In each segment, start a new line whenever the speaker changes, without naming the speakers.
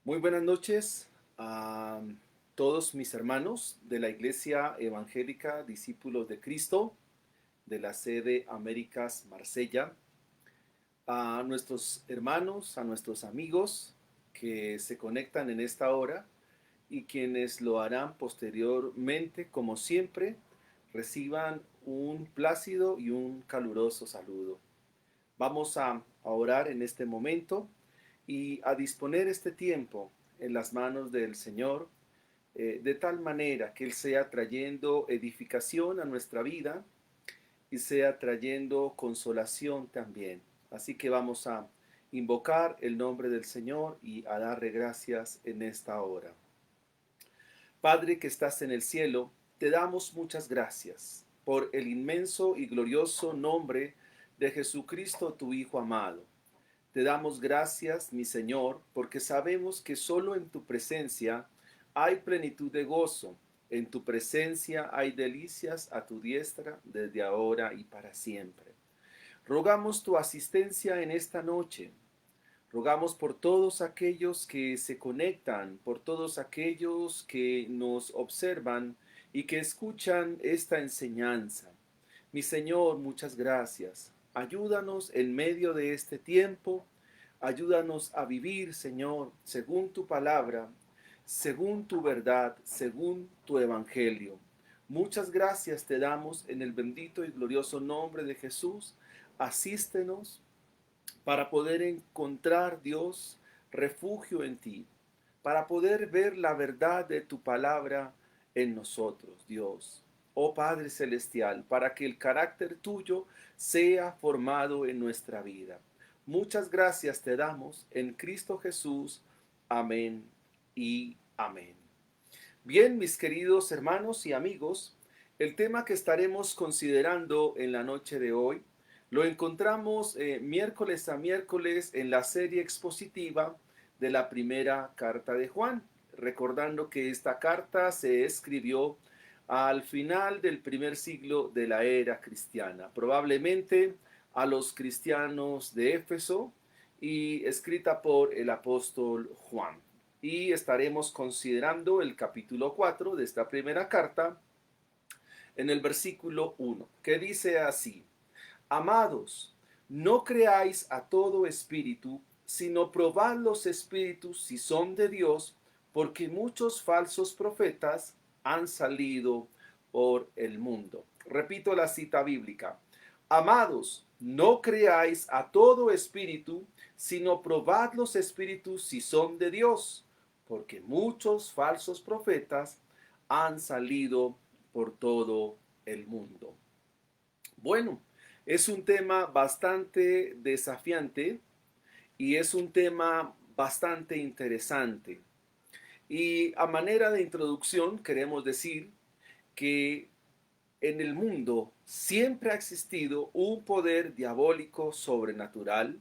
Muy buenas noches a todos mis hermanos de la Iglesia Evangélica Discípulos de Cristo de la sede Américas Marsella, a nuestros hermanos, a nuestros amigos que se conectan en esta hora y quienes lo harán posteriormente, como siempre, reciban un plácido y un caluroso saludo. Vamos a orar en este momento y a disponer este tiempo en las manos del Señor, de tal manera que Él sea trayendo edificación a nuestra vida y sea trayendo consolación también. Así que vamos a invocar el nombre del Señor y a darle gracias en esta hora. Padre que estás en el cielo, te damos muchas gracias por el inmenso y glorioso nombre de Jesucristo, tu Hijo amado. Te damos gracias, mi Señor, porque sabemos que solo en tu presencia hay plenitud de gozo. En tu presencia hay delicias a tu diestra desde ahora y para siempre. Rogamos tu asistencia en esta noche. Rogamos por todos aquellos que se conectan, por todos aquellos que nos observan y que escuchan esta enseñanza. Mi Señor, muchas gracias. Ayúdanos en medio de este tiempo. Ayúdanos a vivir, Señor, según tu palabra, según tu verdad, según tu evangelio. Muchas gracias te damos en el bendito y glorioso nombre de Jesús. Asístenos para poder encontrar, Dios, refugio en ti, para poder ver la verdad de tu palabra en nosotros, Dios. Oh Padre Celestial, para que el carácter tuyo sea formado en nuestra vida. Muchas gracias te damos en Cristo Jesús. Amén y amén. Bien, mis queridos hermanos y amigos, el tema que estaremos considerando en la noche de hoy lo encontramos miércoles a miércoles en la serie expositiva de la primera carta de Juan, recordando que esta carta se escribió al final del primer siglo de la era cristiana, probablemente a los cristianos de Éfeso y escrita por el apóstol Juan. Y estaremos considerando el capítulo 4 de esta primera carta en el versículo 1, que dice así: Amados, no creáis a todo espíritu, sino probad los espíritus si son de Dios, porque muchos falsos profetas han salido por el mundo. Repito la cita bíblica. Amados, no creáis a todo espíritu, sino probad los espíritus si son de Dios, porque muchos falsos profetas han salido por todo el mundo. Bueno, es un tema bastante desafiante y es un tema bastante interesante. Y a manera de introducción queremos decir que en el mundo siempre ha existido un poder diabólico sobrenatural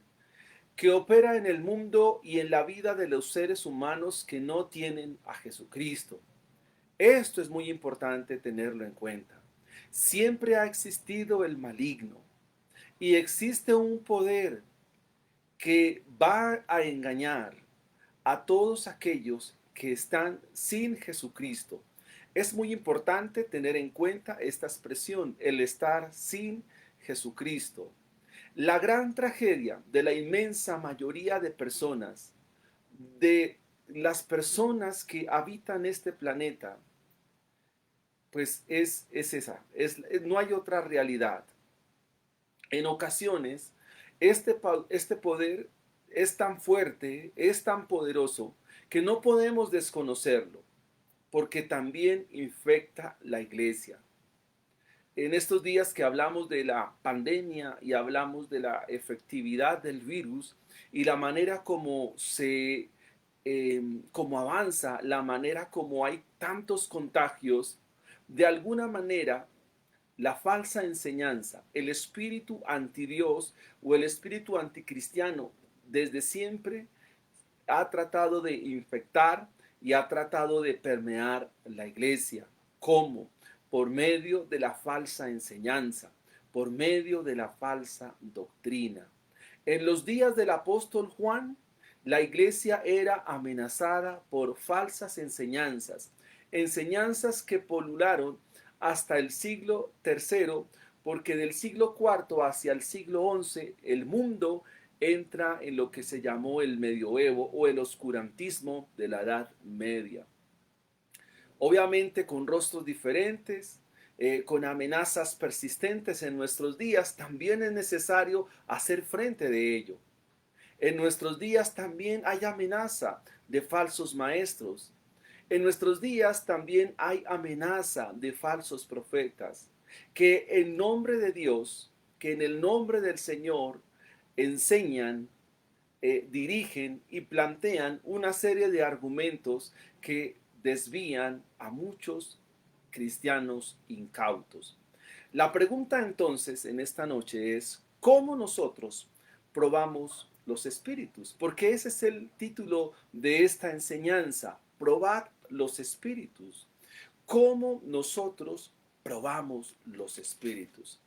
que opera en el mundo y en la vida de los seres humanos que no tienen a Jesucristo. Esto es muy importante tenerlo en cuenta. Siempre ha existido el maligno y existe un poder que va a engañar a todos aquellos que están sin Jesucristo. Es muy importante tener en cuenta esta expresión, el estar sin Jesucristo. La gran tragedia de la inmensa mayoría de personas, de las personas que habitan este planeta, pues es esa, no hay otra realidad. En ocasiones, este poder es tan fuerte, es tan poderoso, que no podemos desconocerlo, porque también infecta la iglesia. En estos días que hablamos de la pandemia y hablamos de la efectividad del virus y la manera como como avanza, la manera como hay tantos contagios, de alguna manera la falsa enseñanza, el espíritu antidios o el espíritu anticristiano desde siempre ha tratado de infectar y ha tratado de permear la iglesia. ¿Cómo? Por medio de la falsa enseñanza, por medio de la falsa doctrina. En los días del apóstol Juan, La iglesia era amenazada por falsas enseñanzas, enseñanzas que polularon hasta el siglo tercero, porque del siglo cuarto hacia el siglo XI el mundo entra en lo que se llamó el medioevo o el oscurantismo de la Edad Media. Obviamente con rostros diferentes, con amenazas persistentes en nuestros días, también es necesario hacer frente de ello. En nuestros días también hay amenaza de falsos maestros. En nuestros días también hay amenaza de falsos profetas que en nombre de Dios, que en el nombre del Señor enseñan, dirigen y plantean una serie de argumentos que desvían a muchos cristianos incautos. La pregunta entonces en esta noche es, ¿cómo nosotros probamos los espíritus? Porque ese es el título de esta enseñanza, probar los espíritus. ¿Cómo nosotros probamos los espíritus?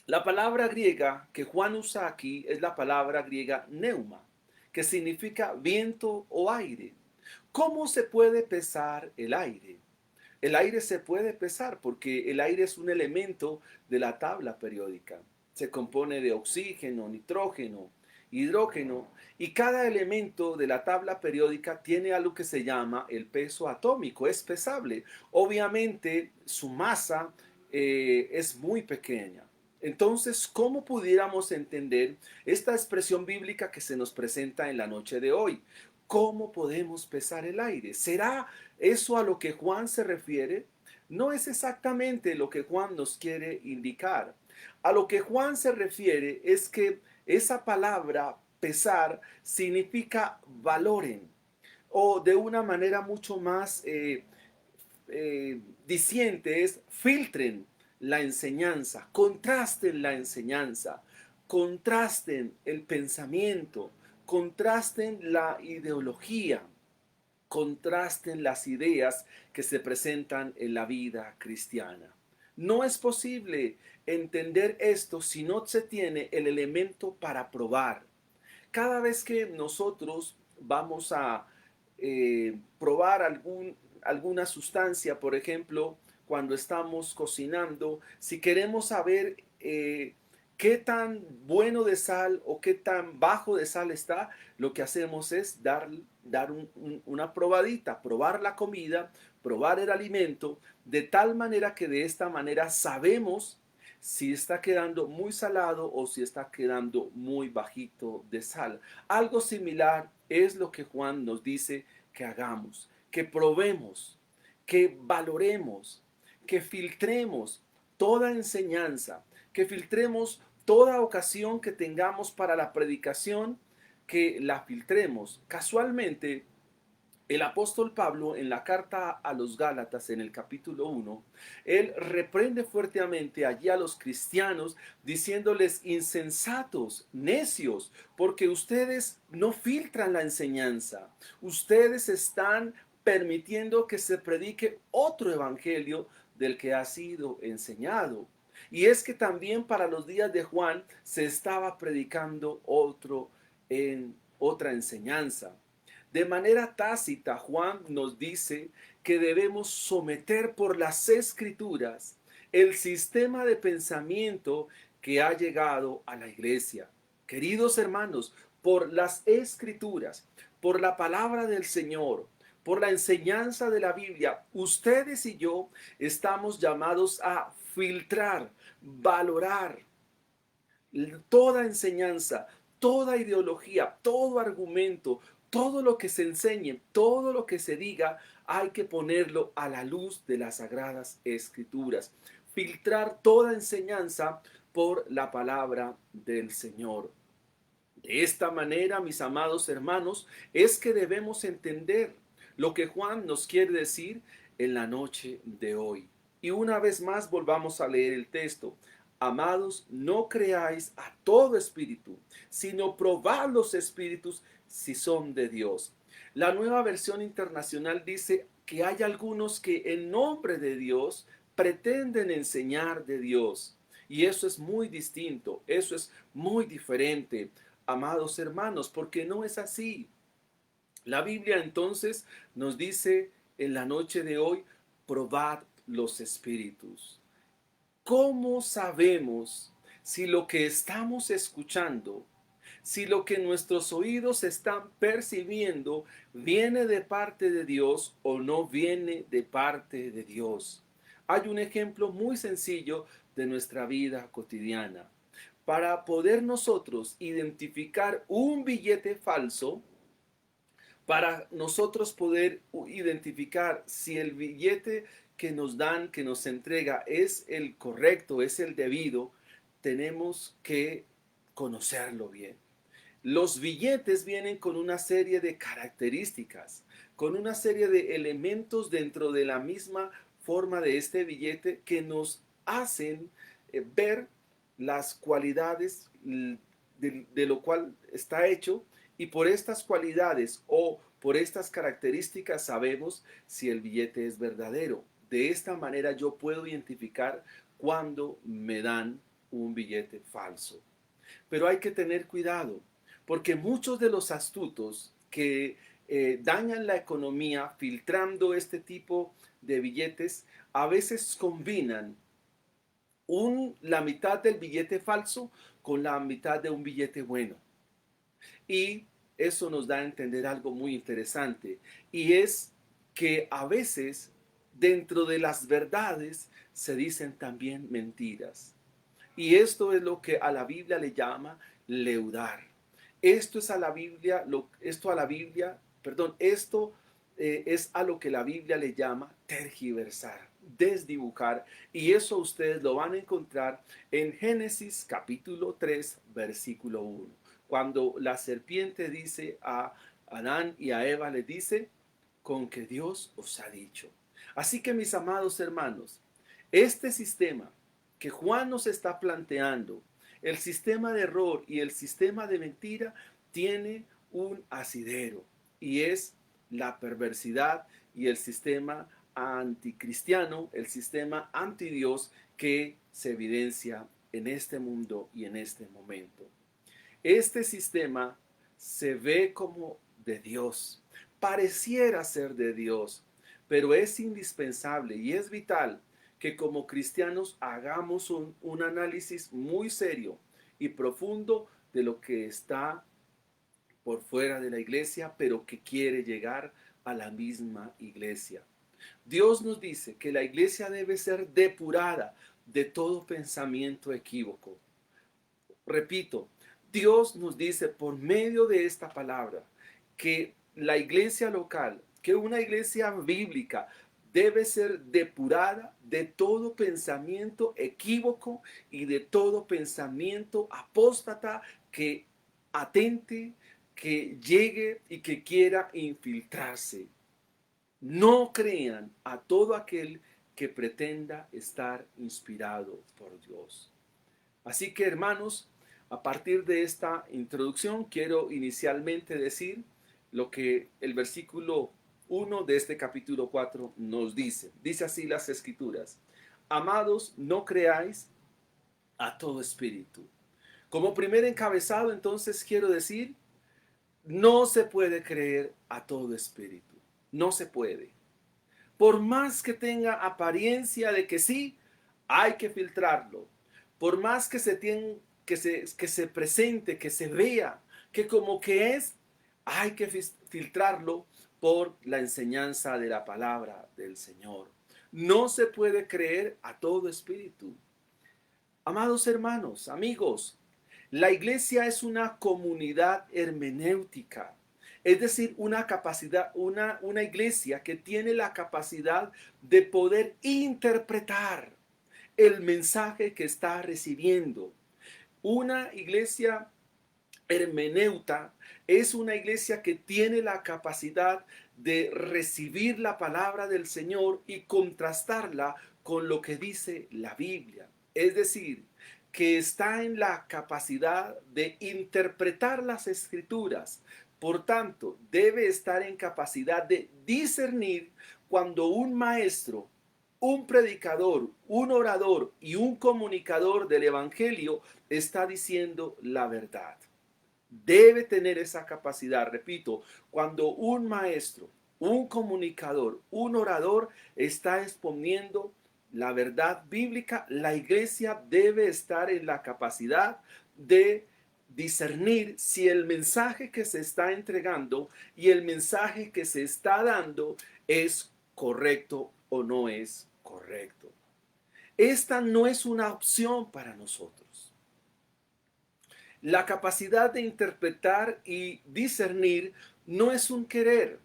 La palabra griega que Juan usa aquí es la palabra griega neuma, que significa viento o aire. ¿Cómo se puede pesar el aire? El aire se puede pesar porque el aire es un elemento de la tabla periódica. Se compone de oxígeno, nitrógeno, hidrógeno y cada elemento de la tabla periódica tiene algo que se llama el peso atómico, es pesable. Obviamente su masa es muy pequeña. Entonces, ¿cómo pudiéramos entender esta expresión bíblica que se nos presenta en la noche de hoy? ¿Cómo podemos pesar el aire? ¿Será eso a lo que Juan se refiere? No es exactamente lo que Juan nos quiere indicar. A lo que Juan se refiere es que esa palabra pesar significa valoren o de una manera mucho más diciente es filtren la enseñanza, contrasten la enseñanza, contrasten el pensamiento, contrasten la ideología, contrasten las ideas que se presentan en la vida cristiana. No es posible entender esto si no se tiene el elemento para probar. Cada vez que nosotros vamos a probar alguna sustancia, por ejemplo, cuando estamos cocinando, si queremos saber qué tan bueno de sal o qué tan bajo de sal está, lo que hacemos es dar una probadita, probar la comida, probar el alimento, de tal manera que de esta manera sabemos si está quedando muy salado o si está quedando muy bajito de sal. Algo similar es lo que Juan nos dice que hagamos, que probemos, que valoremos, que filtremos toda enseñanza, que filtremos toda ocasión que tengamos para la predicación, que la filtremos. Casualmente, el apóstol Pablo en la carta a los Gálatas en el capítulo 1, él reprende fuertemente allí a los cristianos diciéndoles insensatos, necios, porque ustedes no filtran la enseñanza, ustedes están permitiendo que se predique otro evangelio del que ha sido enseñado. Y es que también para los días de Juan se estaba predicando otra enseñanza. De manera tácita, Juan nos dice que debemos someter por las escrituras el sistema de pensamiento que ha llegado a la iglesia. Queridos hermanos, por las escrituras, por la palabra del Señor, por la enseñanza de la Biblia, ustedes y yo estamos llamados a filtrar, valorar toda enseñanza, toda ideología, todo argumento, todo lo que se enseñe, todo lo que se diga, hay que ponerlo a la luz de las sagradas escrituras. Filtrar toda enseñanza por la palabra del Señor. De esta manera, mis amados hermanos, es que debemos entender lo que Juan nos quiere decir en la noche de hoy. Y una vez más volvamos a leer el texto. Amados, no creáis a todo espíritu, sino probad los espíritus si son de Dios. La Nueva Versión Internacional dice que hay algunos que en nombre de Dios pretenden enseñar de Dios. Y eso es muy distinto, eso es muy diferente amados hermanos, porque no es así. La Biblia entonces nos dice en la noche de hoy, probad los espíritus. ¿Cómo sabemos si lo que estamos escuchando, si lo que nuestros oídos están percibiendo viene de parte de Dios o no viene de parte de Dios? Hay un ejemplo muy sencillo de nuestra vida cotidiana. Para poder nosotros identificar un billete falso, para nosotros poder identificar si el billete que nos dan, que nos entrega, es el correcto, es el debido, tenemos que conocerlo bien. Los billetes vienen con una serie de características, con una serie de elementos dentro de la misma forma de este billete que nos hacen ver las cualidades de lo cual está hecho, y por estas cualidades o por estas características sabemos si el billete es verdadero. De esta manera yo puedo identificar cuando me dan un billete falso. Pero hay que tener cuidado, porque muchos de los astutos que dañan la economía filtrando este tipo de billetes a veces combinan la mitad del billete falso con la mitad de un billete bueno. Y eso nos da a entender algo muy interesante, y es que a veces dentro de las verdades se dicen también mentiras. Y esto es lo que a la Biblia le llama leudar. Esto es a la Biblia, esto es a lo que la Biblia le llama tergiversar, desdibujar. Y eso ustedes lo van a encontrar en Génesis capítulo 3, versículo 1. Cuando la serpiente dice a Adán y a Eva, le dice, con que Dios os ha dicho. Así que mis amados hermanos, este sistema que Juan nos está planteando, el sistema de error y el sistema de mentira, tiene un asidero, y es la perversidad y el sistema anticristiano, el sistema antidios que se evidencia en este mundo y en este momento. Este sistema se ve como de Dios, pareciera ser de Dios, pero es indispensable y es vital que como cristianos hagamos un análisis muy serio y profundo de lo que está por fuera de la iglesia, pero que quiere llegar a la misma iglesia. Dios nos dice que la iglesia debe ser depurada de todo pensamiento equívoco. Repito, Dios nos dice por medio de esta palabra que la iglesia local, que una iglesia bíblica debe ser depurada de todo pensamiento equívoco y de todo pensamiento apóstata que atente, que llegue y que quiera infiltrarse. No crean a todo aquel que pretenda estar inspirado por Dios. Así que, hermanos, a partir de esta introducción quiero inicialmente decir lo que el versículo 1 de este capítulo 4 nos dice. Dice así las Escrituras: amados, no creáis a todo espíritu. Como primer encabezado, entonces quiero decir, no se puede creer a todo espíritu. No se puede. Por más que tenga apariencia de que sí, hay que filtrarlo. Por más que se presente, que se vea, que como que es, hay que filtrarlo por la enseñanza de la palabra del Señor. No se puede creer a todo espíritu. Amados hermanos, amigos, la iglesia es una comunidad hermenéutica, es decir, una iglesia que tiene la capacidad de poder interpretar el mensaje que está recibiendo. Una iglesia hermeneuta es una iglesia que tiene la capacidad de recibir la palabra del Señor y contrastarla con lo que dice la Biblia. Es decir, que está en la capacidad de interpretar las escrituras. Por tanto, debe estar en capacidad de discernir cuando un maestro, un predicador, un orador y un comunicador del evangelio está diciendo la verdad. Debe tener esa capacidad. Repito, cuando un maestro, un comunicador, un orador está exponiendo la verdad bíblica, la iglesia debe estar en la capacidad de discernir si el mensaje que se está entregando y el mensaje que se está dando es correcto o no es correcto. Esta no es una opción para nosotros. La capacidad de interpretar y discernir no es un querer,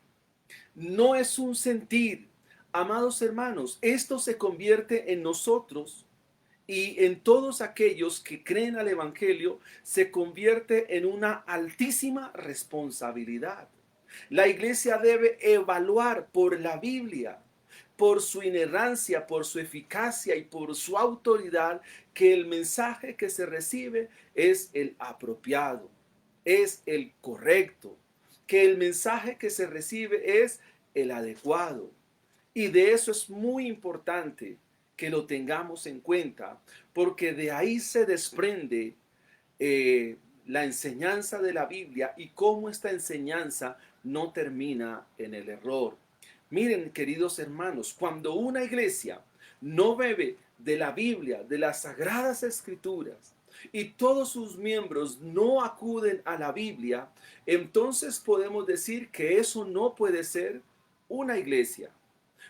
no es un sentir. Amados hermanos, esto se convierte en nosotros y en todos aquellos que creen al Evangelio, se convierte en una altísima responsabilidad. La iglesia debe evaluar por la Biblia, por su inerrancia, por su eficacia y por su autoridad, que el mensaje que se recibe es el apropiado, es el correcto, que el mensaje que se recibe es el adecuado. Y de eso es muy importante que lo tengamos en cuenta, porque de ahí se desprende la enseñanza de la Biblia y cómo esta enseñanza no termina en el error. Miren, queridos hermanos, cuando una iglesia no bebe de la Biblia, de las sagradas escrituras, y todos sus miembros no acuden a la Biblia, entonces podemos decir que eso no puede ser una iglesia.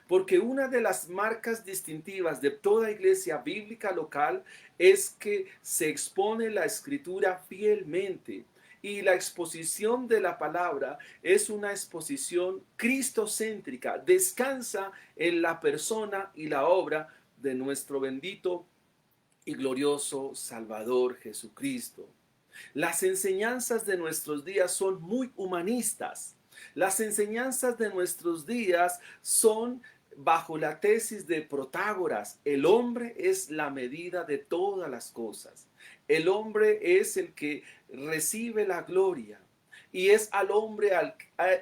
Porque una de las marcas distintivas de toda iglesia bíblica local es que se expone la escritura fielmente. Y la exposición de la palabra es una exposición cristocéntrica. Descansa en la persona y la obra de nuestro bendito y glorioso Salvador Jesucristo. Las enseñanzas de nuestros días son muy humanistas. Las enseñanzas de nuestros días son bajo la tesis de Protágoras: el hombre es la medida de todas las cosas. El hombre es el que recibe la gloria. Y es al hombre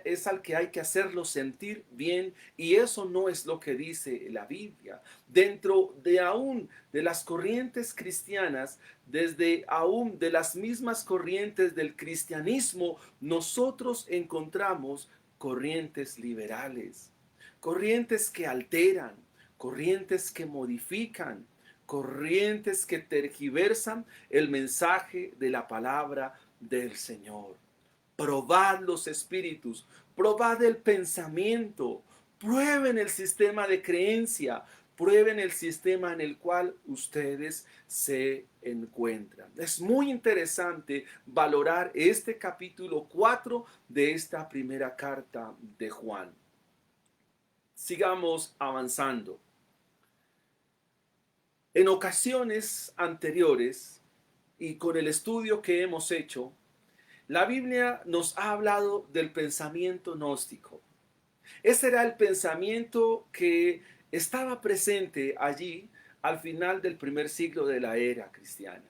es al que hay que hacerlo sentir bien, y eso no es lo que dice la Biblia. Dentro de aún de las corrientes cristianas, desde aún de las mismas corrientes del cristianismo, nosotros encontramos corrientes liberales, corrientes que alteran, corrientes que modifican, corrientes que tergiversan el mensaje de la palabra del Señor. Probad los espíritus, probad el pensamiento, prueben el sistema de creencia, prueben el sistema en el cual ustedes se encuentran. Es muy interesante valorar este capítulo 4 de esta primera carta de Juan. Sigamos avanzando. En ocasiones anteriores y con el estudio que hemos hecho, la Biblia nos ha hablado del pensamiento gnóstico. Ese era el pensamiento que estaba presente allí al final del primer siglo de la era cristiana.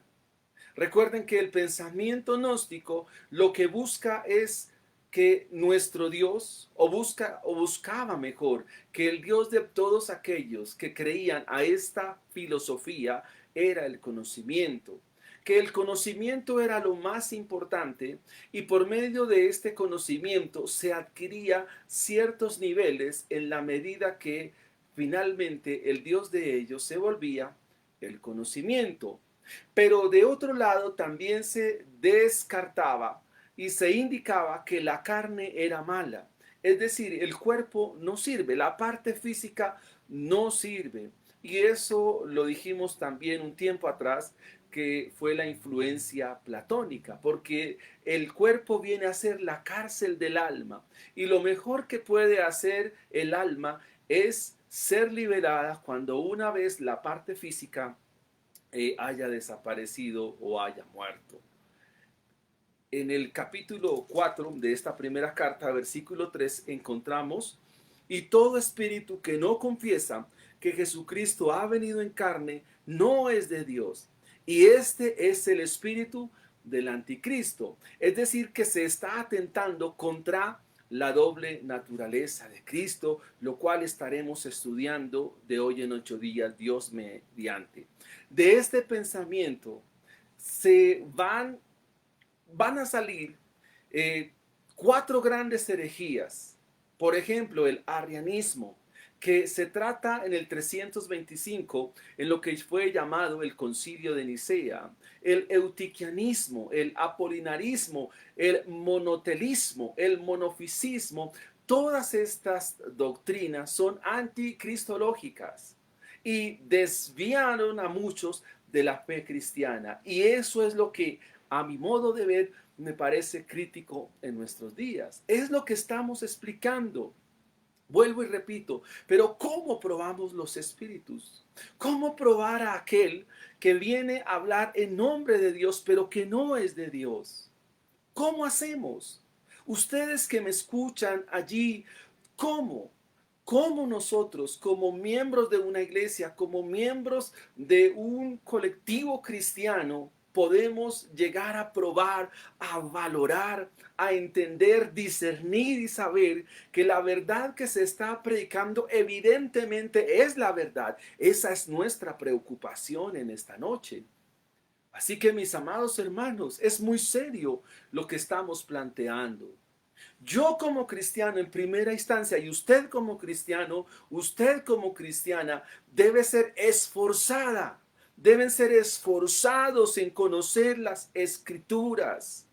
Recuerden que el pensamiento gnóstico lo que busca es que nuestro Dios, o buscaba mejor, que el Dios de todos aquellos que creían a esta filosofía era el conocimiento, que el conocimiento era lo más importante, y por medio de este conocimiento se adquiría ciertos niveles en la medida que finalmente el Dios de ellos se volvía el conocimiento. Pero de otro lado también se descartaba y se indicaba que la carne era mala. Es decir, el cuerpo no sirve, la parte física no sirve. Y eso lo dijimos también un tiempo atrás, que fue la influencia platónica, porque el cuerpo viene a ser la cárcel del alma. Y lo mejor que puede hacer el alma es ser liberada cuando una vez la parte física haya desaparecido o haya muerto. En el capítulo 4 de esta primera carta, versículo 3, encontramos: y todo espíritu que no confiesa que Jesucristo ha venido en carne no es de Dios. Y este es el espíritu del anticristo. Es decir, que se está atentando contra la doble naturaleza de Cristo, lo cual estaremos estudiando de hoy en 8 días, Dios mediante. De este pensamiento se van van a salir cuatro grandes herejías. Por ejemplo, el arrianismo, que se trata en el 325 en lo que fue llamado el Concilio de Nicea, el eutiquianismo, el apolinarismo, el monotelismo, el monofisismo. Todas estas doctrinas son anticristológicas y desviaron a muchos de la fe cristiana. Y eso es lo que, a mi modo de ver, me parece crítico en nuestros días. Es lo que estamos explicando. Vuelvo y repito, pero ¿cómo probamos los espíritus? ¿Cómo probar a aquel que viene a hablar en nombre de Dios, pero que no es de Dios? ¿Cómo hacemos? Ustedes que me escuchan allí, ¿cómo? ¿Cómo nosotros, como miembros de una iglesia, como miembros de un colectivo cristiano, podemos llegar a probar, a valorar, a entender, discernir y saber que la verdad que se está predicando evidentemente es la verdad? Esa es nuestra preocupación en esta noche. Así que, mis amados hermanos, es muy serio lo que estamos planteando. Yo como cristiano en primera instancia y usted como cristiano, usted como cristiana debe ser esforzada, deben ser esforzados en conocer las escrituras.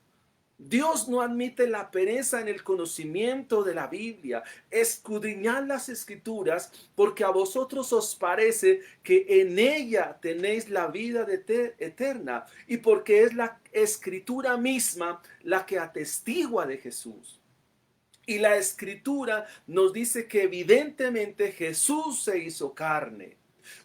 Dios no admite la pereza en el conocimiento de la Biblia. Escudriñad las escrituras porque a vosotros os parece que en ella tenéis la vida eterna y porque es la escritura misma la que atestigua de Jesús. Y la escritura nos dice que evidentemente Jesús se hizo carne.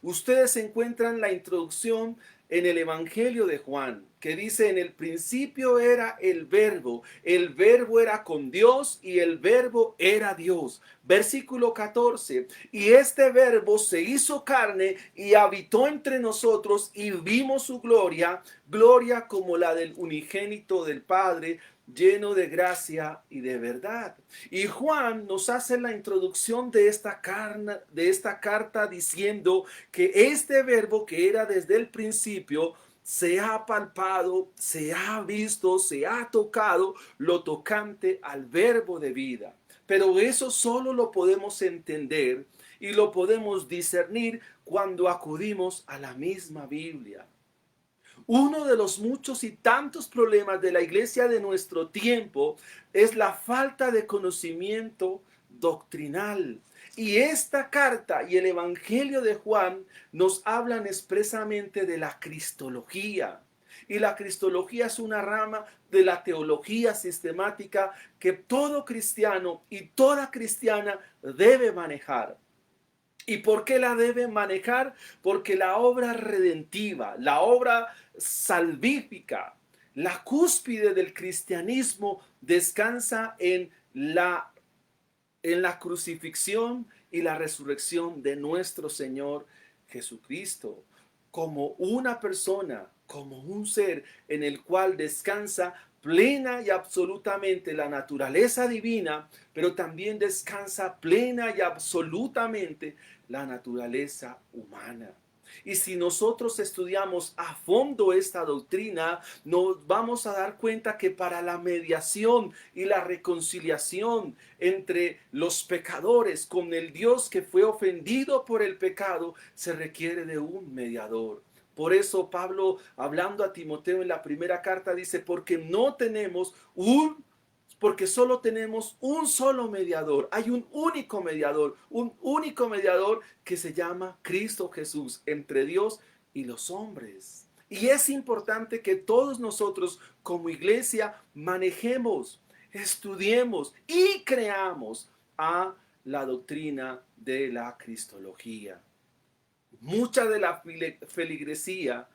Ustedes encuentran la introducción en el Evangelio de Juan, que dice: en el principio era el verbo era con Dios y el verbo era Dios. Versículo 14, y este verbo se hizo carne y habitó entre nosotros y vimos su gloria, gloria como la del unigénito del Padre, lleno de gracia y de verdad. Y Juan nos hace la introducción de esta carta diciendo que este verbo que era desde el principio se ha palpado, se ha visto, se ha tocado lo tocante al verbo de vida. Pero eso solo lo podemos entender y lo podemos discernir cuando acudimos a la misma Biblia. Uno de los muchos y tantos problemas de la iglesia de nuestro tiempo es la falta de conocimiento doctrinal. Y esta carta y el Evangelio de Juan nos hablan expresamente de la cristología. Y la cristología es una rama de la teología sistemática que todo cristiano y toda cristiana debe manejar. ¿Y por qué la debe manejar? Porque la obra redentiva, la obra salvífica, la cúspide del cristianismo descansa en la crucifixión y la resurrección de nuestro Señor Jesucristo, como una persona, como un ser en el cual descansa plena y absolutamente la naturaleza divina, pero también descansa plena y absolutamente la naturaleza humana. Y si nosotros estudiamos a fondo esta doctrina, nos vamos a dar cuenta que para la mediación y la reconciliación entre los pecadores con el Dios que fue ofendido por el pecado, se requiere de un mediador. Por eso Pablo, hablando a Timoteo en la primera carta, dice: porque solo tenemos un solo mediador. Hay un único mediador que se llama Cristo Jesús, entre Dios y los hombres. Y es importante que todos nosotros como iglesia manejemos, estudiemos y creamos a la doctrina de la cristología. Mucha de la feligresía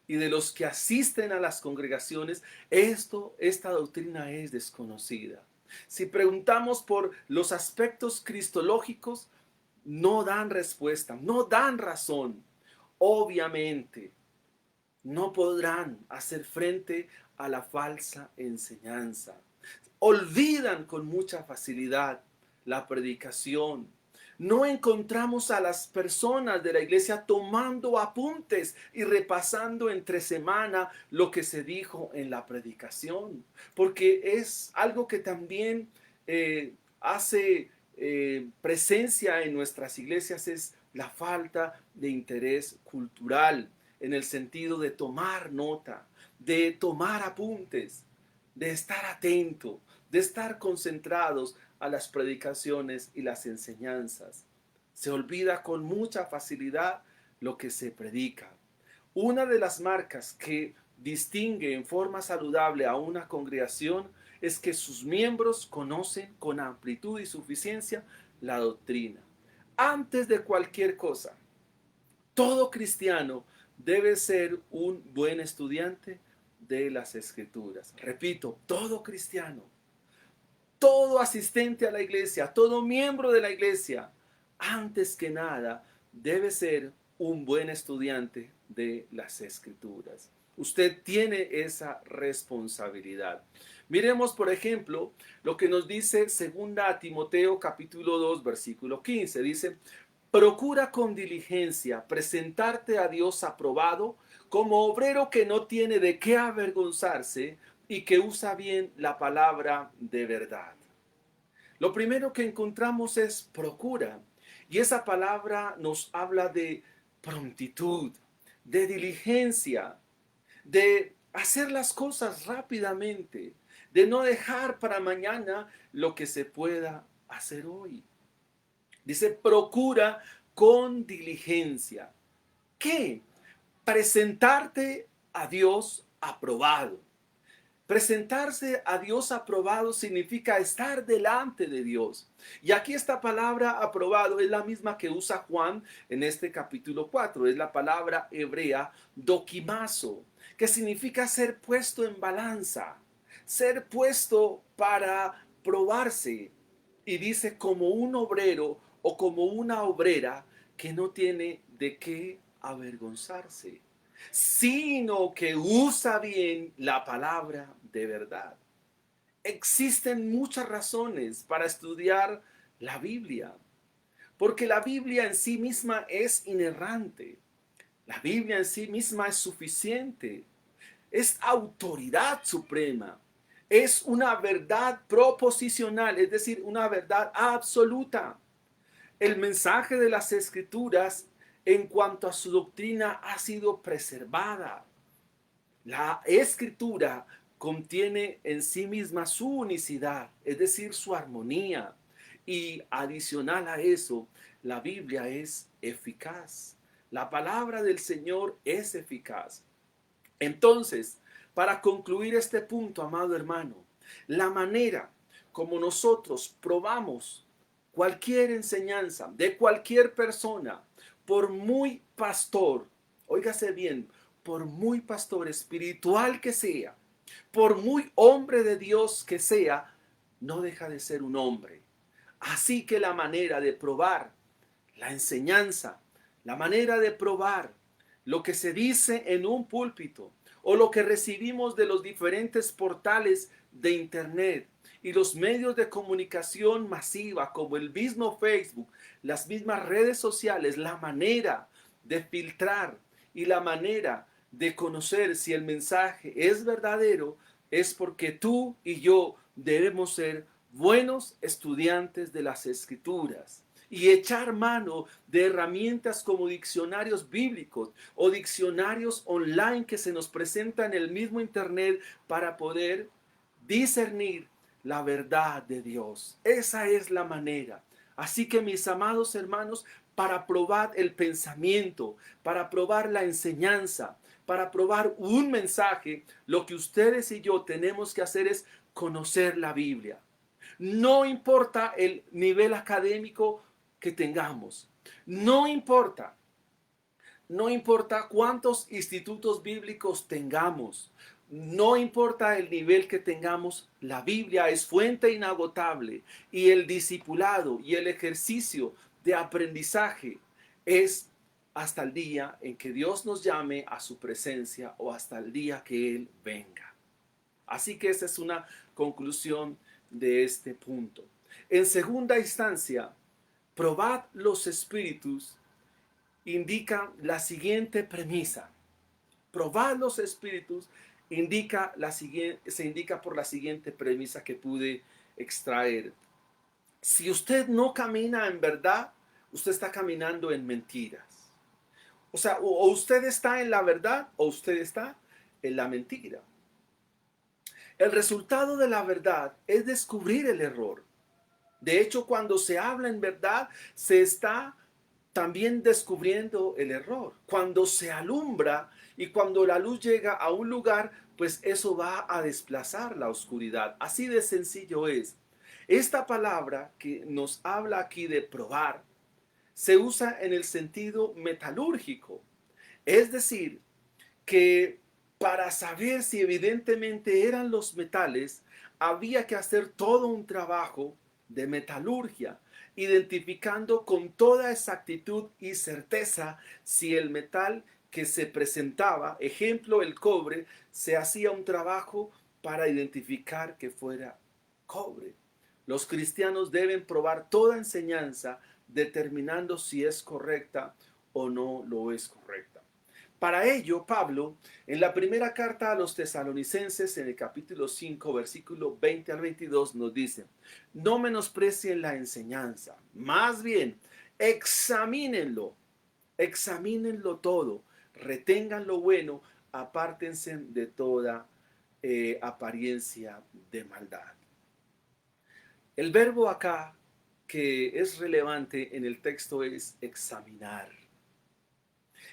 y de los que asisten a las congregaciones, esta doctrina es desconocida. Si preguntamos por los aspectos cristológicos, no dan respuesta, no dan razón. Obviamente, no podrán hacer frente a la falsa enseñanza. Olvidan con mucha facilidad la predicación. No encontramos a las personas de la iglesia tomando apuntes y repasando entre semana lo que se dijo en la predicación, porque es algo que también hace presencia en nuestras iglesias, es la falta de interés cultural en el sentido de tomar nota, de tomar apuntes, de estar atento, de estar concentrados a las predicaciones y las enseñanzas. Se olvida con mucha facilidad lo que se predica. Una de las marcas que distingue en forma saludable a una congregación es que sus miembros conocen con amplitud y suficiencia la doctrina. Antes de cualquier cosa, todo cristiano debe ser un buen estudiante de las Escrituras. Repito, todo cristiano, todo asistente a la iglesia, todo miembro de la iglesia, antes que nada, debe ser un buen estudiante de las Escrituras. Usted tiene esa responsabilidad. Miremos, por ejemplo, lo que nos dice 2 Timoteo capítulo 2, versículo 15. Dice, procura con diligencia presentarte a Dios aprobado como obrero que no tiene de qué avergonzarse y que usa bien la palabra de verdad. Lo primero que encontramos es procura. Y esa palabra nos habla de prontitud, de diligencia, de hacer las cosas rápidamente, de no dejar para mañana lo que se pueda hacer hoy. Dice, procura con diligencia. ¿Qué? Presentarte a Dios aprobado. Presentarse a Dios aprobado significa estar delante de Dios. Y aquí esta palabra aprobado es la misma que usa Juan en este capítulo 4. Es la palabra hebrea dokimazo, que significa ser puesto en balanza, ser puesto para probarse. Y dice como un obrero o como una obrera que no tiene de qué avergonzarse, sino que usa bien la palabra de verdad. Existen muchas razones para estudiar la Biblia, porque la Biblia en sí misma es inerrante. La Biblia en sí misma es suficiente. Es autoridad suprema. Es una verdad proposicional, es decir, una verdad absoluta. El mensaje de las Escrituras en cuanto a su doctrina ha sido preservada. La Escritura contiene en sí misma su unicidad, es decir, su armonía. Y adicional a eso, la Biblia es eficaz. La palabra del Señor es eficaz. Entonces, para concluir este punto, amado hermano, la manera como nosotros probamos cualquier enseñanza de cualquier persona, por muy pastor, óigase bien, por muy pastor espiritual que sea, por muy hombre de Dios que sea, no deja de ser un hombre. Así que la manera de probar la enseñanza, la manera de probar lo que se dice en un púlpito o lo que recibimos de los diferentes portales de internet y los medios de comunicación masiva como el mismo Facebook, las mismas redes sociales, la manera de filtrar y la manera de conocer si el mensaje es verdadero es porque tú y yo debemos ser buenos estudiantes de las Escrituras y echar mano de herramientas como diccionarios bíblicos o diccionarios online que se nos presentan en el mismo internet para poder discernir la verdad de Dios. Esa es la manera. Así que mis amados hermanos, para probar el pensamiento, para probar la enseñanza, para probar un mensaje, lo que ustedes y yo tenemos que hacer es conocer la Biblia. No importa el nivel académico que tengamos. No importa. No importa cuántos institutos bíblicos tengamos. No importa el nivel que tengamos. La Biblia es fuente inagotable y el discipulado y el ejercicio de aprendizaje es hasta el día en que Dios nos llame a su presencia o hasta el día que Él venga. Así que esa es una conclusión de este punto. En segunda instancia, probad los espíritus indica la siguiente premisa. Probad los espíritus se indica por la siguiente premisa que pude extraer. Si usted no camina en verdad, usted está caminando en mentiras. O sea, o usted está en la verdad o usted está en la mentira. El resultado de la verdad es descubrir el error. De hecho, cuando se habla en verdad, se está también descubriendo el error. Cuando se alumbra y cuando la luz llega a un lugar, pues eso va a desplazar la oscuridad. Así de sencillo es. Esta palabra que nos habla aquí de probar se usa en el sentido metalúrgico. Es decir, que para saber si evidentemente eran los metales, había que hacer todo un trabajo de metalurgia, identificando con toda exactitud y certeza si el metal que se presentaba, ejemplo el cobre, se hacía un trabajo para identificar que fuera cobre. Los cristianos deben probar toda enseñanza determinando si es correcta o no lo es correcta. Para ello, Pablo, en la primera carta a los tesalonicenses, en el capítulo 5, versículo 20 al 22, nos dice: no menosprecien la enseñanza, más bien, examínenlo, examínenlo todo, retengan lo bueno, apártense de toda apariencia de maldad. El verbo acá que es relevante en el texto es examinar.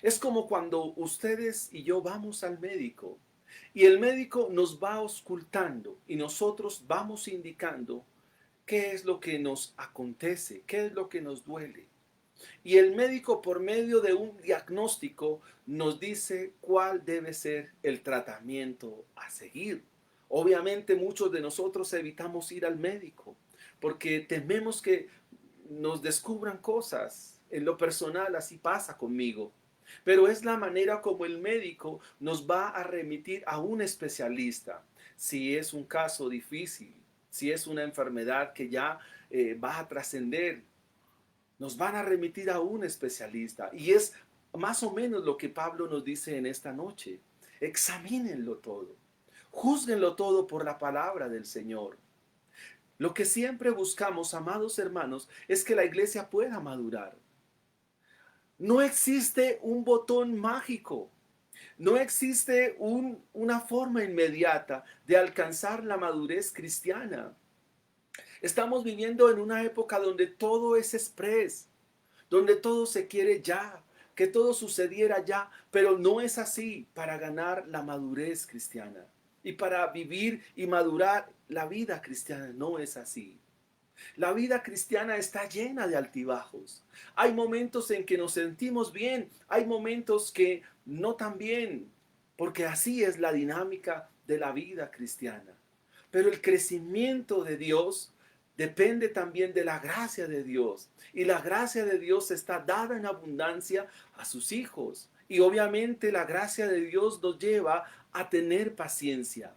Es como cuando ustedes y yo vamos al médico y el médico nos va auscultando y nosotros vamos indicando qué es lo que nos acontece, qué es lo que nos duele. Y el médico, por medio de un diagnóstico, nos dice cuál debe ser el tratamiento a seguir. Obviamente muchos de nosotros evitamos ir al médico porque tememos que nos descubran cosas. En lo personal así pasa conmigo. Pero es la manera como el médico nos va a remitir a un especialista. Si es un caso difícil, si es una enfermedad que ya va a trascender, nos van a remitir a un especialista. Y es más o menos lo que Pablo nos dice en esta noche. Examínenlo todo. Júzguenlo todo por la palabra del Señor. Lo que siempre buscamos, amados hermanos, es que la iglesia pueda madurar. No existe un botón mágico. No existe una forma inmediata de alcanzar la madurez cristiana. Estamos viviendo en una época donde todo es express, donde todo se quiere ya, que todo sucediera ya, pero no es así para ganar la madurez cristiana. Y para vivir y madurar la vida cristiana no es así. La vida cristiana está llena de altibajos. Hay momentos en que nos sentimos bien, hay momentos que no tan bien, porque así es la dinámica de la vida cristiana. Pero el crecimiento de Dios depende también de la gracia de Dios. Y la gracia de Dios está dada en abundancia a sus hijos. Y obviamente la gracia de Dios nos lleva a tener paciencia.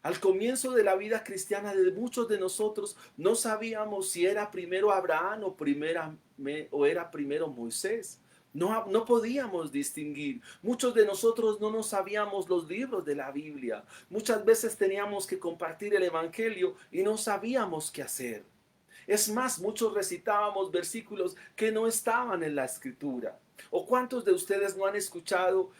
Al comienzo de la vida cristiana de muchos de nosotros no sabíamos si era primero Abraham o era primero Moisés. No podíamos distinguir. Muchos de nosotros no nos sabíamos los libros de la Biblia. Muchas veces teníamos que compartir el Evangelio y no sabíamos qué hacer. Es más, muchos recitábamos versículos que no estaban en la Escritura. ¿O cuántos de ustedes no han escuchado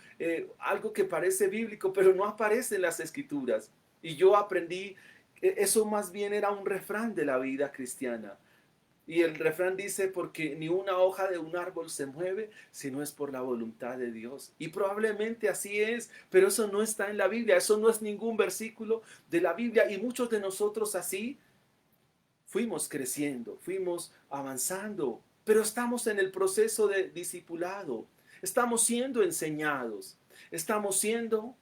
algo que parece bíblico, pero no aparece en las Escrituras? Y yo aprendí, eso más bien era un refrán de la vida cristiana. Y el refrán dice: porque ni una hoja de un árbol se mueve si no es por la voluntad de Dios. Y probablemente así es, pero eso no está en la Biblia, eso no es ningún versículo de la Biblia. Y muchos de nosotros así fuimos creciendo, fuimos avanzando, pero estamos en el proceso de discipulado, estamos siendo enseñados, estamos siendo...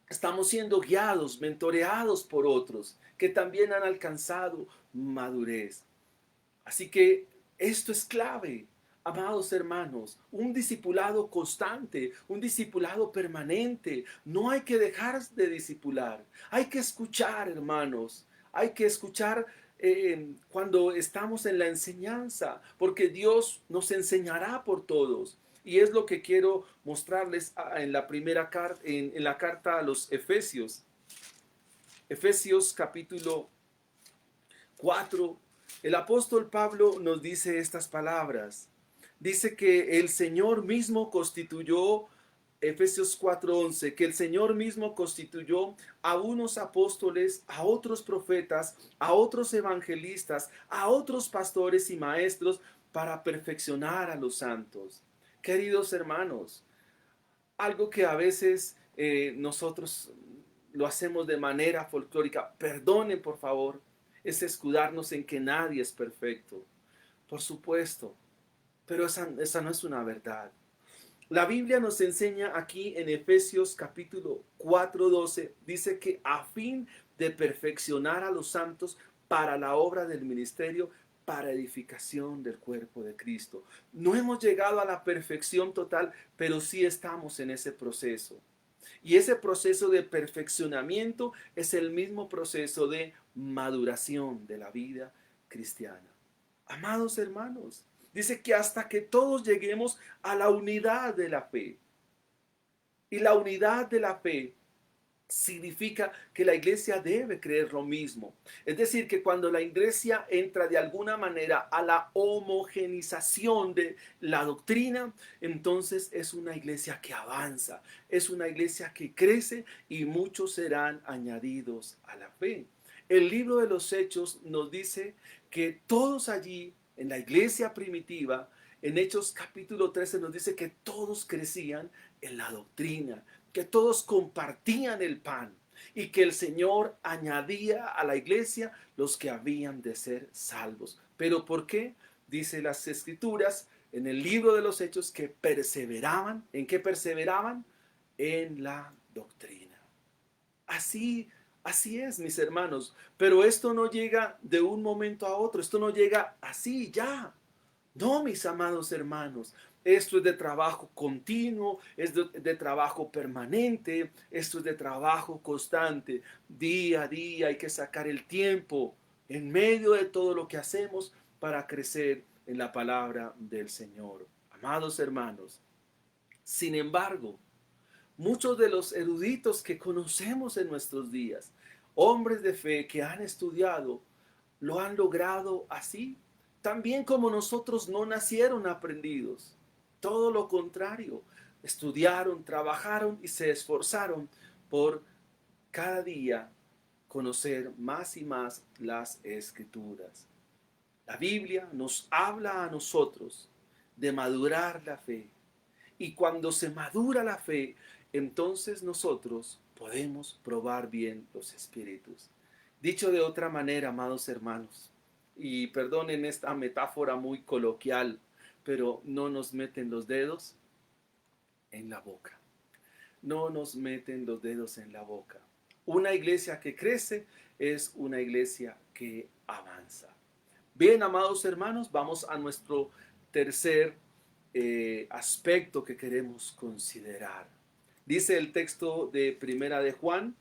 Estamos siendo guiados, mentoreados por otros que también han alcanzado madurez. Así que esto es clave, amados hermanos, un discipulado constante, un discipulado permanente. No hay que dejar de discipular, hay que escuchar, hermanos, hay que escuchar cuando estamos en la enseñanza, porque Dios nos enseñará por todos. Y es lo que quiero mostrarles en la primera carta, en la carta a los Efesios. Efesios capítulo 4. El apóstol Pablo nos dice estas palabras. Dice que el Señor mismo constituyó, Efesios 4:11, que el Señor mismo constituyó a unos apóstoles, a otros profetas, a otros evangelistas, a otros pastores y maestros para perfeccionar a los santos. Queridos hermanos, algo que a veces nosotros lo hacemos de manera folclórica, perdonen por favor, es escudarnos en que nadie es perfecto. Por supuesto, pero esa no es una verdad. La Biblia nos enseña aquí en Efesios capítulo 4:12, dice que a fin de perfeccionar a los santos para la obra del ministerio, para edificación del cuerpo de Cristo. No hemos llegado a la perfección total, pero sí estamos en ese proceso. Y ese proceso de perfeccionamiento es el mismo proceso de maduración de la vida cristiana. Amados hermanos, dice que hasta que todos lleguemos a la unidad de la fe. Y la unidad de la fe significa que la iglesia debe creer lo mismo. Es decir, que cuando la iglesia entra de alguna manera a la homogenización de la doctrina, entonces es una iglesia que avanza, es una iglesia que crece y muchos serán añadidos a la fe. El libro de los Hechos nos dice que todos allí, en la iglesia primitiva, en Hechos capítulo 13 nos dice que todos crecían en la doctrina, que todos compartían el pan y que el Señor añadía a la iglesia los que habían de ser salvos. ¿Pero por qué? Dice las Escrituras en el libro de los Hechos que perseveraban. ¿En qué perseveraban? En la doctrina. Así, así es, mis hermanos. Pero esto no llega de un momento a otro. Esto no llega así ya. No, mis amados hermanos, esto es de trabajo continuo, es de trabajo permanente, esto es de trabajo constante. Día a día hay que sacar el tiempo en medio de todo lo que hacemos para crecer en la palabra del Señor. Amados hermanos, sin embargo, muchos de los eruditos que conocemos en nuestros días, hombres de fe que han estudiado, lo han logrado así. También como nosotros no nacieron aprendidos. Todo lo contrario. Estudiaron, trabajaron y se esforzaron por cada día conocer más y más las Escrituras. La Biblia nos habla a nosotros de madurar la fe. Y cuando se madura la fe, entonces nosotros podemos probar bien los espíritus. Dicho de otra manera, amados hermanos, y perdonen esta metáfora muy coloquial, pero no nos meten los dedos en la boca. No nos meten los dedos en la boca. Una iglesia que crece es una iglesia que avanza. Bien, amados hermanos, vamos a nuestro tercer aspecto que queremos considerar. Dice el texto de Primera de Juan,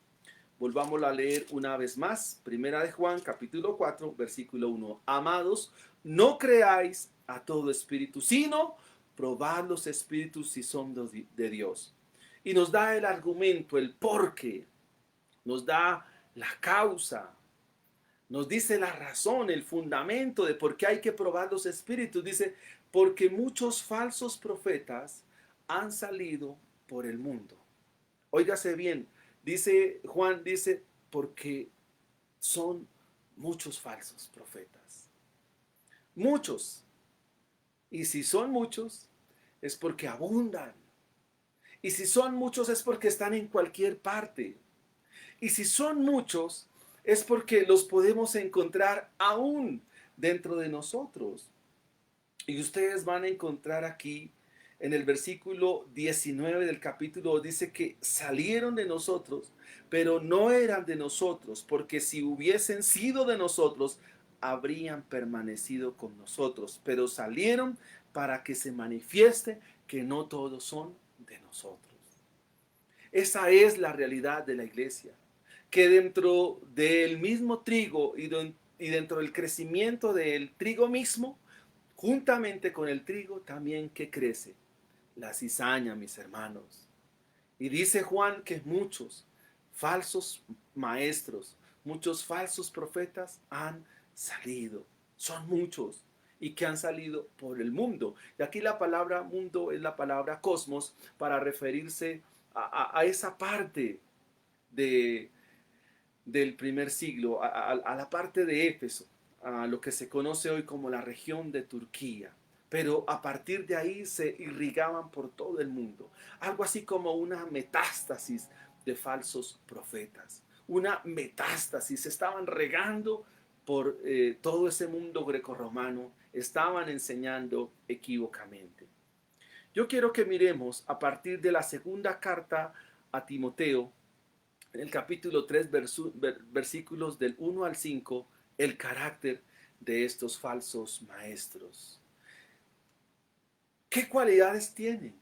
volvámoslo a leer una vez más. Primera de Juan, capítulo 4, versículo 1. Amados, no creáis a todo espíritu, sino probad los espíritus si son de Dios. Y nos da el argumento, el porqué, nos da la causa, nos dice la razón, el fundamento de por qué hay que probar los espíritus. Dice, porque muchos falsos profetas han salido por el mundo. Óigase bien, dice Juan, dice, porque son muchos falsos profetas. Muchos. Y si son muchos, es porque abundan. Y si son muchos, es porque están en cualquier parte. Y si son muchos, es porque los podemos encontrar aún dentro de nosotros. Y ustedes van a encontrar aquí en el versículo 19 del capítulo, dice que salieron de nosotros, pero no eran de nosotros, porque si hubiesen sido de nosotros, habrían permanecido con nosotros, pero salieron para que se manifieste que no todos son de nosotros. Esa es la realidad de la iglesia, que dentro del mismo trigo y y dentro del crecimiento del trigo mismo, juntamente con el trigo también que crece la cizaña, mis hermanos. Y dice Juan que muchos falsos maestros, muchos falsos profetas han salido. Son muchos y que han salido por el mundo. Y aquí la palabra mundo es la palabra cosmos para referirse a esa parte de, del primer siglo, a la parte de Éfeso, a lo que se conoce hoy como la región de Turquía. Pero a partir de ahí se irrigaban por todo el mundo. Algo así como una metástasis de falsos profetas. Una metástasis. Se estaban regando por todo ese mundo grecorromano. Estaban enseñando equívocamente. Yo quiero que miremos a partir de la segunda carta a Timoteo, en el capítulo 3, versículos del 1 al 5, el carácter de estos falsos maestros. ¿Qué cualidades tienen?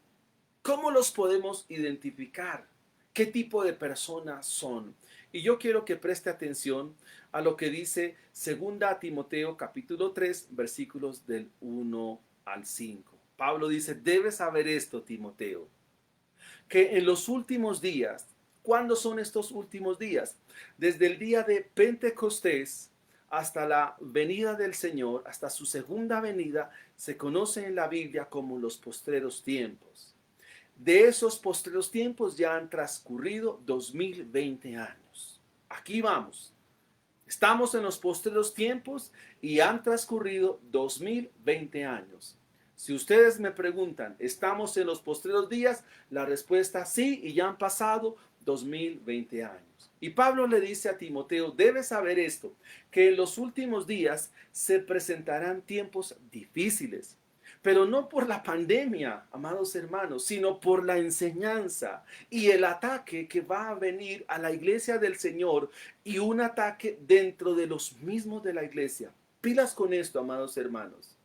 ¿Cómo los podemos identificar? ¿Qué tipo de personas son? Y yo quiero que preste atención a lo que dice 2 Timoteo capítulo 3, versículos del 1 al 5. Pablo dice, debes saber esto, Timoteo, que en los últimos días, ¿cuándo son estos últimos días? Desde el día de Pentecostés hasta la venida del Señor, hasta su segunda venida, se conoce en la Biblia como los postreros tiempos. De esos postreros tiempos ya han transcurrido 2020 años. Aquí vamos. Estamos en los postreros tiempos y han transcurrido 2020 años. Si ustedes me preguntan, ¿estamos en los postreros días? La respuesta sí, y ya han pasado 2020 años. Y Pablo le dice a Timoteo, debes saber esto, que en los últimos días se presentarán tiempos difíciles, pero no por la pandemia, amados hermanos, sino por la enseñanza y el ataque que va a venir a la iglesia del Señor y un ataque dentro de los mismos de la iglesia. Pilas con esto, amados hermanos.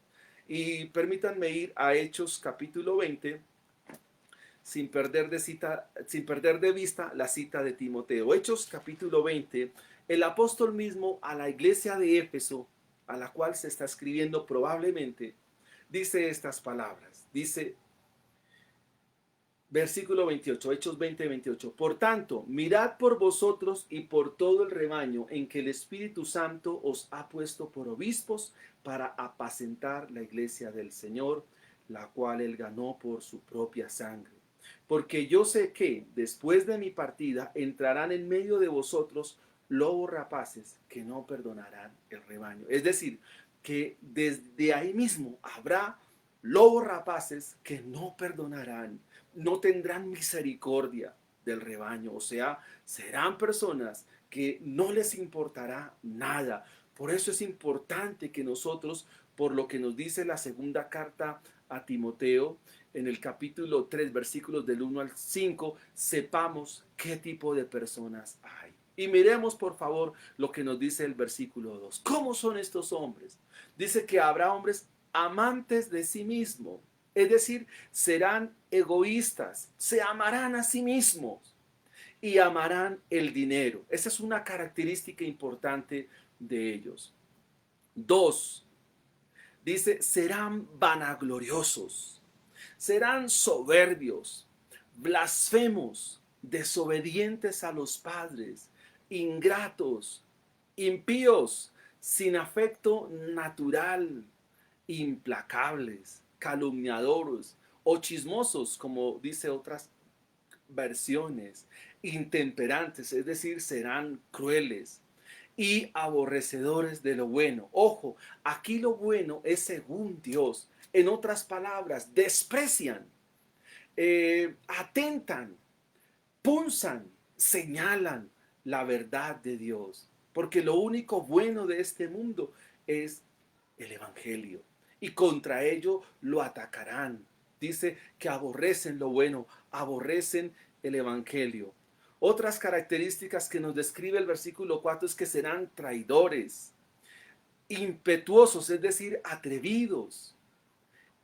Y permítanme ir a Hechos capítulo 20, sin perder de vista la cita de Timoteo. Hechos capítulo 20, el apóstol mismo a la iglesia de Éfeso, a la cual se está escribiendo probablemente, dice estas palabras. Dice, versículo 28, Hechos 20, 28. Por tanto, mirad por vosotros y por todo el rebaño en que el Espíritu Santo os ha puesto por obispos para apacentar la iglesia del Señor, la cual él ganó por su propia sangre. Porque yo sé que después de mi partida entrarán en medio de vosotros lobos rapaces que no perdonarán el rebaño. Es decir, que desde ahí mismo habrá lobos rapaces que no perdonarán, no tendrán misericordia del rebaño. O sea, serán personas que no les importará nada. Por eso es importante que nosotros, por lo que nos dice la segunda carta a Timoteo, en el capítulo 3, versículos del 1 al 5, sepamos qué tipo de personas hay. Y miremos, por favor, lo que nos dice el versículo 2. ¿Cómo son estos hombres? Dice que habrá hombres amantes de sí mismos. Es decir, serán egoístas, se amarán a sí mismos y amarán el dinero. Esa es una característica importante de ellos. 2, dice, serán vanagloriosos, serán soberbios, blasfemos, desobedientes a los padres, ingratos, impíos, sin afecto natural, implacables, calumniadores o chismosos, como dice otras versiones, intemperantes, es decir, serán crueles y aborrecedores de lo bueno. Ojo, aquí lo bueno es según Dios. En otras palabras, desprecian, atentan, punzan, señalan la verdad de Dios. Porque lo único bueno de este mundo es el Evangelio. Y contra ello lo atacarán. Dice que aborrecen lo bueno, aborrecen el Evangelio. Otras características que nos describe el versículo 4 es que serán traidores, impetuosos, es decir, atrevidos,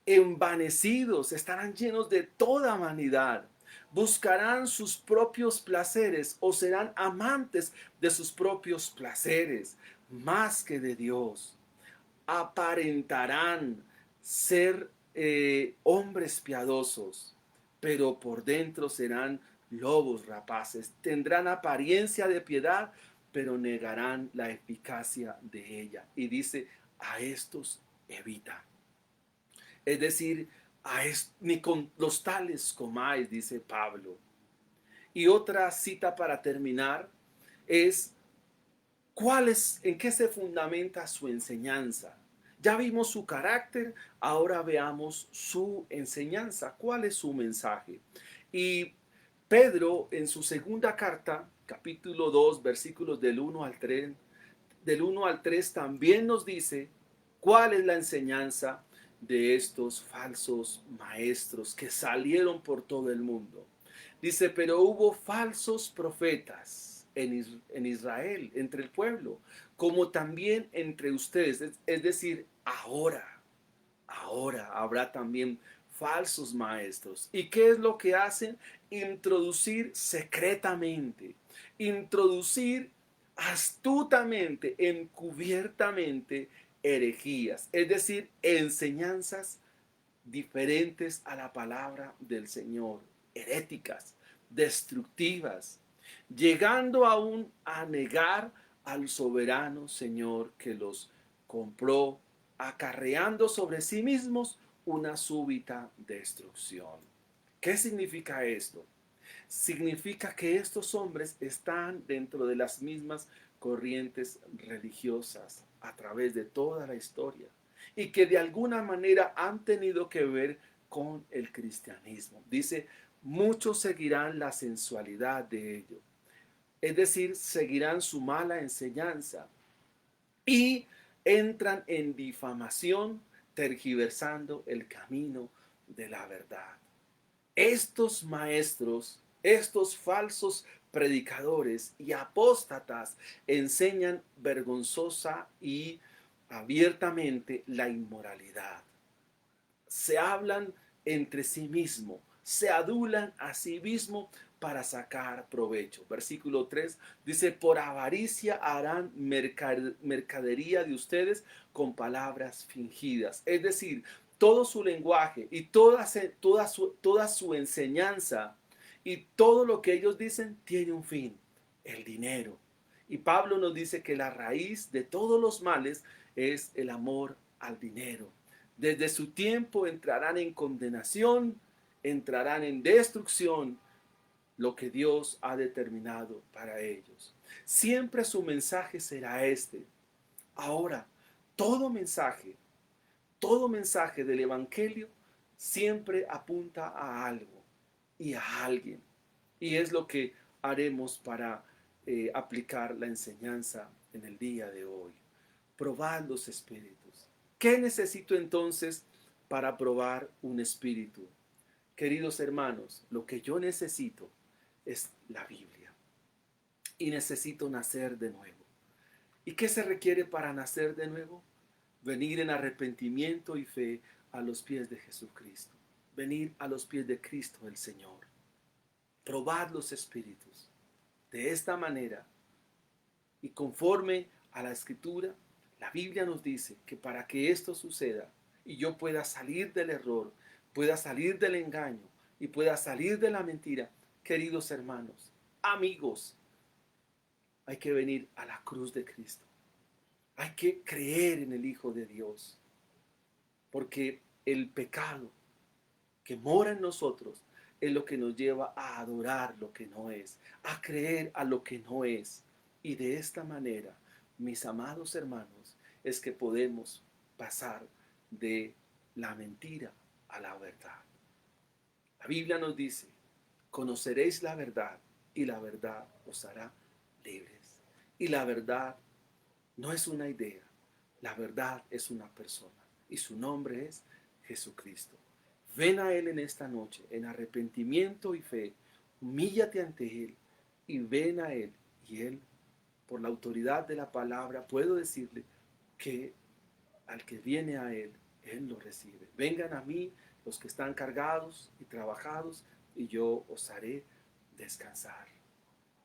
envanecidos, estarán llenos de toda vanidad, buscarán sus propios placeres o serán amantes de sus propios placeres, más que de Dios. Aparentarán ser hombres piadosos, pero por dentro serán lobos rapaces. Tendrán apariencia de piedad, pero negarán la eficacia de ella. Y dice, a estos evita. Es decir, ni con los tales comáis, dice Pablo. Y otra cita para terminar es, en qué se fundamenta su enseñanza? Ya vimos su carácter, ahora veamos su enseñanza. ¿Cuál es su mensaje? Y Pedro en su segunda carta, capítulo 2, versículos del 1 al 3 también nos dice cuál es la enseñanza de estos falsos maestros que salieron por todo el mundo. Dice, pero hubo falsos profetas en Israel, entre el pueblo, como también entre ustedes. Es decir, ahora habrá también falsos maestros. ¿Y qué es lo que hacen? Introducir secretamente, introducir astutamente, encubiertamente herejías, es decir, enseñanzas diferentes a la palabra del Señor, heréticas, destructivas, llegando aún a negar al soberano Señor que los compró, acarreando sobre sí mismos una súbita destrucción. ¿Qué significa esto? Significa que estos hombres están dentro de las mismas corrientes religiosas a través de toda la historia y que de alguna manera han tenido que ver con el cristianismo. Dice, muchos seguirán la sensualidad de ellos, es decir, seguirán su mala enseñanza y entran en difamación, tergiversando el camino de la verdad. Estos maestros, estos falsos predicadores y apóstatas enseñan vergonzosa y abiertamente la inmoralidad. Se hablan entre sí mismos, se adulan a sí mismos para sacar provecho. Versículo 3 dice, por avaricia harán mercadería de ustedes con palabras fingidas. Es decir, todo su lenguaje y toda su enseñanza y todo lo que ellos dicen tiene un fin, el dinero. Y Pablo nos dice que la raíz de todos los males es el amor al dinero. Desde su tiempo entrarán en condenación, entrarán en destrucción, lo que Dios ha determinado para ellos. Siempre su mensaje será este. Ahora, todo mensaje, todo mensaje del Evangelio siempre apunta a algo y a alguien. Y es lo que haremos para aplicar la enseñanza en el día de hoy. Probad los espíritus. ¿Qué necesito entonces para probar un espíritu? Queridos hermanos, lo que yo necesito es la Biblia. Y necesito nacer de nuevo. ¿Y qué se requiere para nacer de nuevo? Venir en arrepentimiento y fe a los pies de Jesucristo. Venir a los pies de Cristo el Señor. Probad los espíritus. De esta manera y conforme a la Escritura, la Biblia nos dice que para que esto suceda y yo pueda salir del error, pueda salir del engaño y pueda salir de la mentira, queridos hermanos, amigos, hay que venir a la cruz de Cristo. Hay que creer en el Hijo de Dios, porque el pecado que mora en nosotros es lo que nos lleva a adorar lo que no es, a creer a lo que no es. Y de esta manera, mis amados hermanos, es que podemos pasar de la mentira a la verdad. La Biblia nos dice, conoceréis la verdad y la verdad os hará libres. Y la verdad no es una idea, la verdad es una persona y su nombre es Jesucristo. Ven a Él en esta noche en arrepentimiento y fe, humíllate ante Él y ven a Él. Y Él, por la autoridad de la palabra, puedo decirle que al que viene a Él, Él lo recibe. Vengan a mí los que están cargados y trabajados y yo os haré descansar.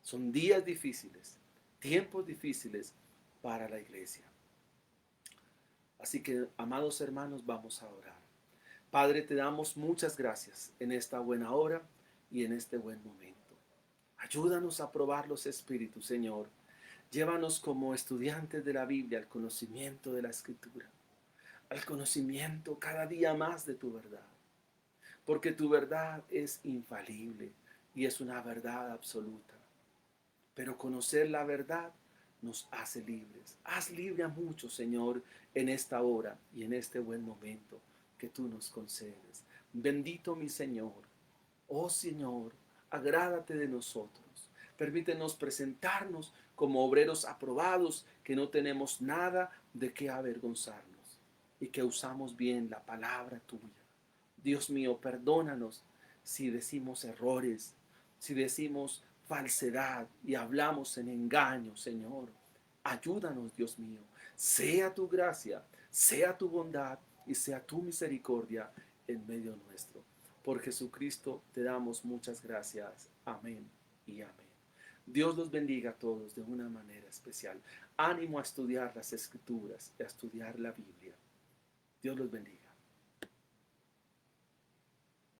Son días difíciles, tiempos difíciles, para la iglesia. Así que, amados hermanos, vamos a orar. Padre, te damos muchas gracias en esta buena hora y en este buen momento. Ayúdanos a probar los espíritus, Señor. Llévanos como estudiantes de la Biblia al conocimiento de la Escritura, al conocimiento cada día más de tu verdad, porque tu verdad es infalible y es una verdad absoluta. Pero conocer la verdad nos hace libres. Haz libre a muchos, Señor, en esta hora y en este buen momento que tú nos concedes. Bendito mi Señor. Oh Señor, agrádate de nosotros. Permítenos presentarnos como obreros aprobados, que no tenemos nada de qué avergonzarnos y que usamos bien la palabra tuya. Dios mío, perdónanos si decimos errores, si decimos falsedad y hablamos en engaño, Señor. Ayúdanos, Dios mío. Sea tu gracia, sea tu bondad y sea tu misericordia en medio nuestro. Por Jesucristo te damos muchas gracias. Amén y amén. Dios los bendiga a todos de una manera especial. Ánimo a estudiar las Escrituras y a estudiar la Biblia. Dios los bendiga.